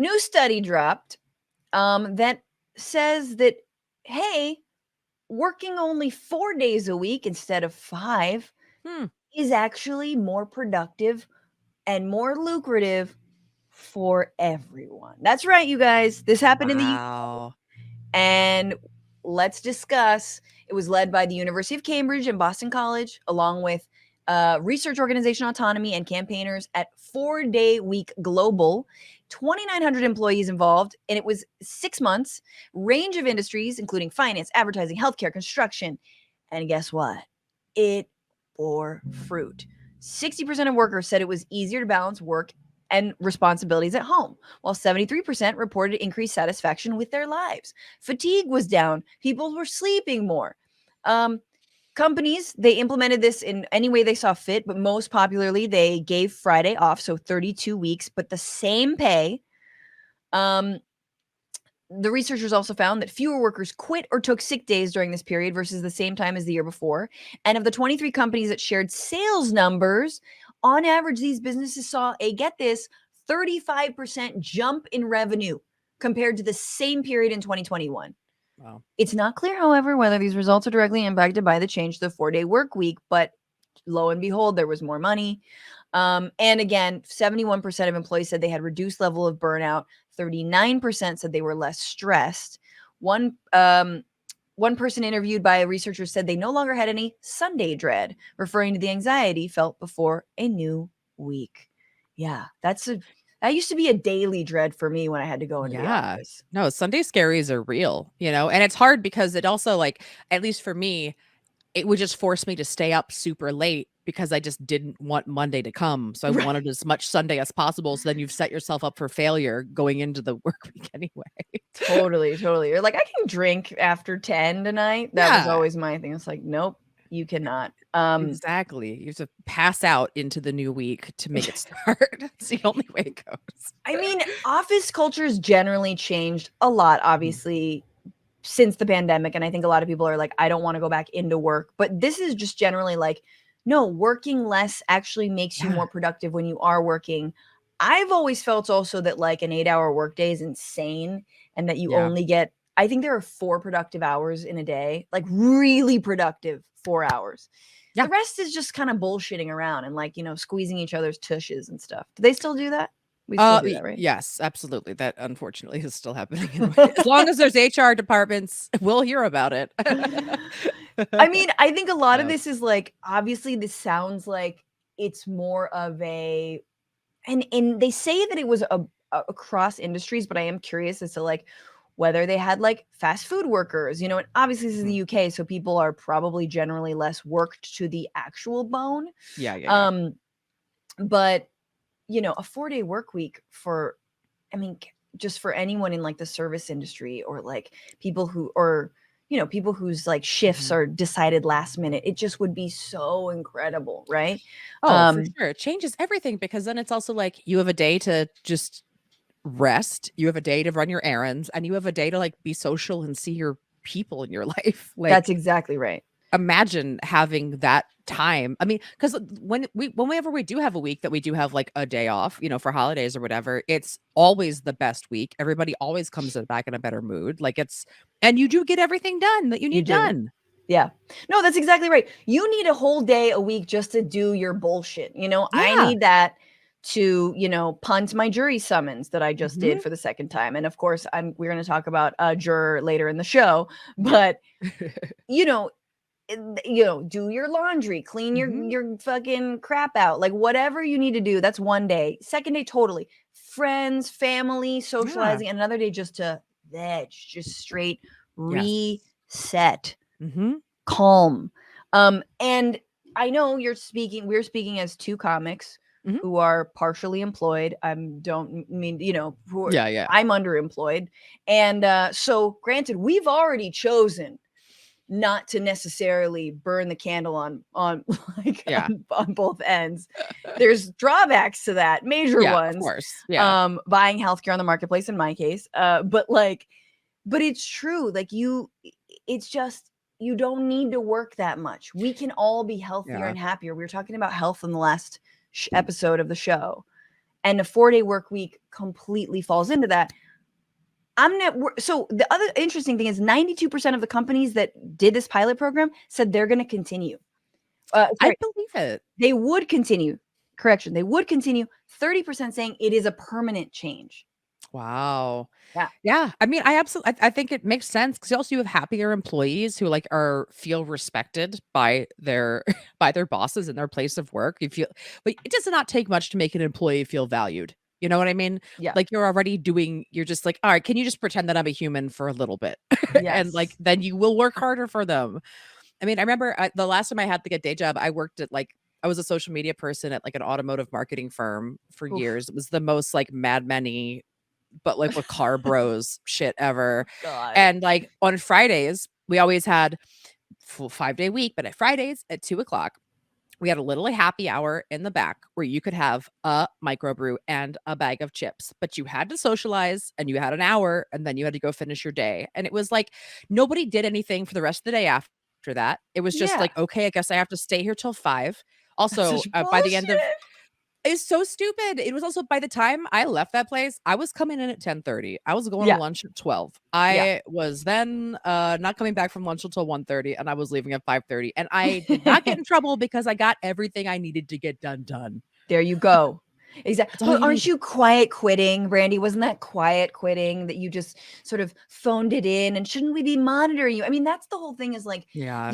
new study dropped that says that, hey, working only 4 days a week instead of 5 Hmm. is actually more productive and more lucrative for everyone. That's right, you guys. This happened in the UK, Wow. and let's discuss. It was led by the University of Cambridge and Boston College, along with research organization Autonomy and campaigners at 4-Day Week Global. 2,900 employees involved, and it was 6 months. Range of industries, including finance, advertising, healthcare, construction. And guess what? It bore fruit. 60% of workers said it was easier to balance work and responsibilities at home, while 73% reported increased satisfaction with their lives. Fatigue was down. People were sleeping more. Um, Companies, they implemented this in any way they saw fit, but most popularly, they gave Friday off, so 32 weeks, but the same pay. Um, the researchers also found that fewer workers quit or took sick days during this period versus the same time as the year before. And of the 23 companies that shared sales numbers, on average, these businesses saw a, get this, 35% jump in revenue compared to the same period in 2021. Wow. It's not clear, however, whether these results are directly impacted by the change to the 4-day work week, but lo and behold, there was more money. And again, 71% of employees said they had reduced level of burnout. 39% said they were less stressed. One person interviewed by a researcher said they no longer had any Sunday dread, referring to the anxiety felt before a new week. Yeah, that used to be a daily dread for me when I had to go into the Yeah. office. No, Sunday scaries are real, and it's hard because it also, like, at least for me, it would just force me to stay up super late because I just didn't want Monday to come. So I Right. wanted as much Sunday as possible. So then you've set yourself up for failure going into the work week anyway. Totally, totally. You're like, I can drink after 10 tonight. That was Yeah, always my thing. It's like, nope, you cannot. exactly. You have to pass out into the new week to make it start. It's the only way it goes. I mean, office culture's generally changed a lot, Mhm. obviously, since the pandemic. And I think a lot of people are like, I don't want to go back into work. But this is just generally like, no, working less actually makes you Yeah. more productive when you are working. I've always felt also that like an 8-hour workday is insane and that you Yeah. only get, I think there are 4 productive hours in a day, like really productive 4 hours. Yeah. The rest is just kind of bullshitting around and like, squeezing each other's tushes and stuff. Do they still do that? We still do that, right? Yes, absolutely. That unfortunately is still happening. As long as there's HR departments, we'll hear about it. I mean, I think a lot of Yeah. this is like, obviously, this sounds like it's more of a, and they say that it was across industries, but I am curious as to like whether they had like fast food workers, and obviously this is Mhm. the UK, so people are probably generally less worked to the actual bone. Yeah, yeah, yeah. Um, but a 4-day work week for, I mean, just for anyone in like the service industry or like people who, or, people whose like shifts Mhm. are decided last minute, it just would be so incredible, right? Oh, for Um, sure. It changes everything because then it's also like you have a day to just rest, you have a day to run your errands, and you have a day to like be social and see your people in your life. that's Like, exactly right. imagine having that time. I mean, because whenever we do have a week that we do have like a day off, for holidays or whatever, it's always the best week. Everybody always comes back in a better mood. Like and you do get everything done that you You need do. done. Yeah. No, that's exactly right. You need a whole day a week just to do your bullshit. I Yeah. need that to, punt my jury summons that I just did Mhm. for the second time. And of course, we're going to talk about a juror later in the show, but you know, do your laundry, clean your Mhm. your fucking crap out, like whatever you need to do. That's one day. Second day, totally friends, family, Yeah. socializing, and another day just to veg, just straight Yes. reset, Mhm. calm. And I know we're speaking as two comics Mhm. who are partially employed. I don't mean, Yeah, yeah. I'm underemployed. And so granted, we've already chosen not to necessarily burn the candle on like Yeah. on both ends. There's drawbacks to that, major Yeah, of ones. course. Yeah. Buying healthcare on the marketplace in my case. But it's true. Like it's just, you don't need to work that much. We can all be healthier Yeah. and happier. We were talking about health in the last episode of the show. and a 4-day work week completely falls into that. So the other interesting thing is 92% of the companies that did this pilot program said they're going to continue. I Sorry, believe it. they would continue. Correction, they would continue. 30% saying it is a permanent change. Wow. Yeah. Yeah, I mean, I think it makes sense because also you have happier employees who like feel respected by their by their bosses in their place of work. You feel, but it does not take much to make an employee feel valued. You know what I mean? Yeah. Like you're just like, all right, can you just pretend that I'm a human for a little bit, and like Yes. then you will work harder for them. I mean, I remember the last time I had like a day job, I worked at like I was a social media person at like an automotive marketing firm for Oof. years. It was the most like Mad Men-y but like with car bros shit ever. God. And like on Fridays, we always had full 5-day week, but at Fridays at 2 o'clock, we had a little happy hour in the back where you could have a microbrew and a bag of chips, but you had to socialize and you had an hour and then you had to go finish your day. And it was like nobody did anything for the rest of the day after that. It was just Yeah. like, okay, I guess I have to stay here till 5. That's Also, such by the end of bullshit. it's so stupid. It was also by the time I left that place, I was coming in at 10:30. I was going to Yeah. lunch at 12. Yeah. I was then not coming back from lunch until 1:30 and I was leaving at 5:30 and I did not get in trouble because I got everything I needed to get done. There you go. Exactly. That's all But you aren't need. you quiet quitting, Brandy? Wasn't that quiet quitting that you just sort of phoned it in? And shouldn't we be monitoring you? I mean, that's the whole thing is like Yeah.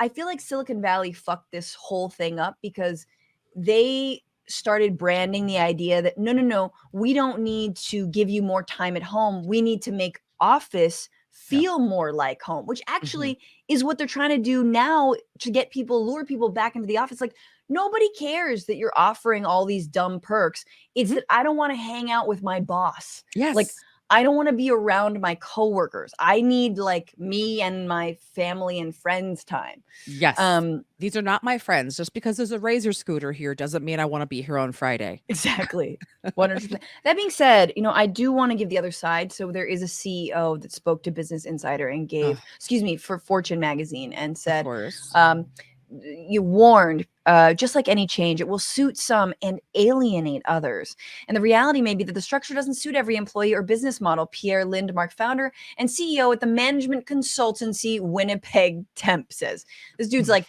I feel like Silicon Valley fucked this whole thing up because they started branding the idea that no, we don't need to give you more time at home. We need to make office Yeah. feel more like home, which Mhm. actually is what they're trying to do now to lure people back into the office. Like, nobody cares that you're offering all these dumb perks. It's Mhm. that I don't want to hang out with my boss. Like, Yes. I don't want to be around my coworkers. I need like me and my family and friends time. Yes. Um, These are not my friends. Just because there's a Razor scooter here doesn't mean I want to be here on Friday. exactly. 100%. That being said, I do want to give the other side. So there is a CEO that spoke to Business Insider and Ugh, for Fortune magazine and of said, course. um, you warned, just like any change, it will suit some and alienate others. And the reality may be that the structure doesn't suit every employee or business model. Pierre Lindmark, founder and CEO at the management consultancy Winnipeg Temp, says. This dude's like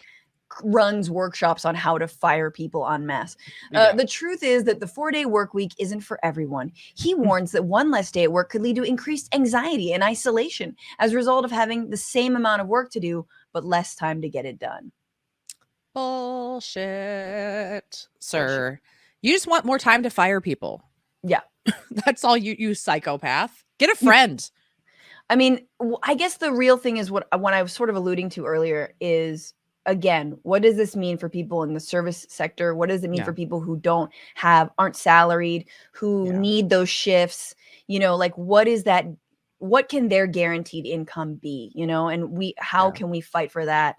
runs workshops on how to fire people en masse. Yeah. The truth is that the 4-day work week isn't for everyone. He warns that one less day at work could lead to increased anxiety and isolation as a result of having the same amount of work to do, but less time to get it done. Bullshit, Bullshit. sir. You just want more time to fire people. Yeah. That's all you psychopath. Get a friend. I mean, I guess the real thing is what I was sort of alluding to earlier is, again, what does this mean for people in the service sector? What does it mean Yeah. for people who aren't salaried, who Yeah. need those shifts? Like what is that? What can their guaranteed income be? And how Yeah. can we fight for that?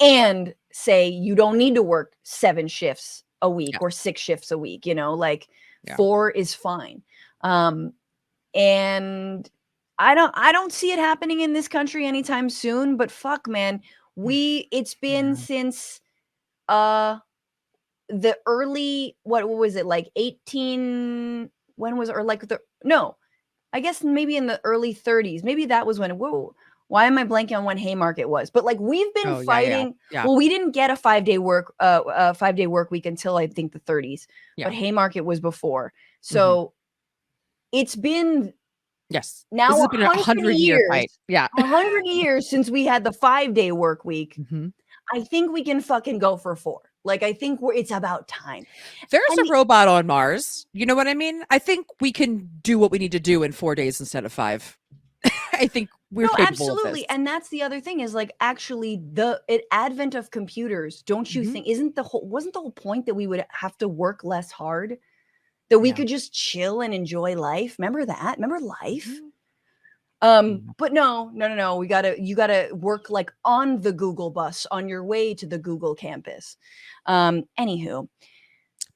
And say you don't need to work 7 shifts a week Yes. or 6 shifts a week, like Yeah. 4 is fine. And I don't see it happening in this country anytime soon, but fuck, man, it's been Yeah. since uh the early, what was it, like 18, when was it, or like the no, I guess maybe in the early 30s. Maybe that was when, whoa, why am I blanking on when Haymarket was? But like we've been Oh, yeah, yeah. fighting. Yeah. Well, we didn't get a 5-day work week until I think the 30s, but Yeah. Haymarket was before. Mhm. So it's been Yes. This now has a been a 100 100-year years, fight. Yeah. 100 years since we had the 5-day work week. Mhm. I think we can fucking go for 4. Like, I think it's about time. There's And a robot on Mars. You know what I mean? I think we can do what we need to do in 4 days instead of 5. I think we're no, capable of this. absolutely. And that's the other thing is like actually advent of computers, don't you Mhm. think, wasn't the whole point that we would have to work less hard? That we Yeah. could just chill and enjoy life? Remember that? Remember life? Mhm. Yeah. But no. You gotta work like on the Google bus on your way to the Google campus. Anywho,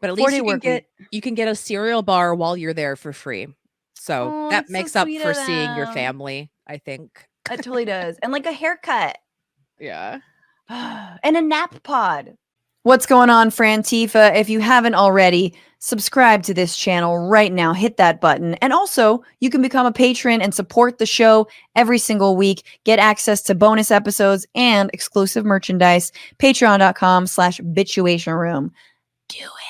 But at least 4-day work week. you can get a cereal bar while you're there for free. So Oh, that that's so makes up sweet for of seeing your them. family, I think. It totally does. And like a haircut. Yeah. And a nap pod. What's going on, Frantifa? If you haven't already, subscribe to this channel right now. Hit that button. And also, you can become a patron and support the show every single week. Get access to bonus episodes and exclusive merchandise. Patreon.com/bitchuation room. Do it.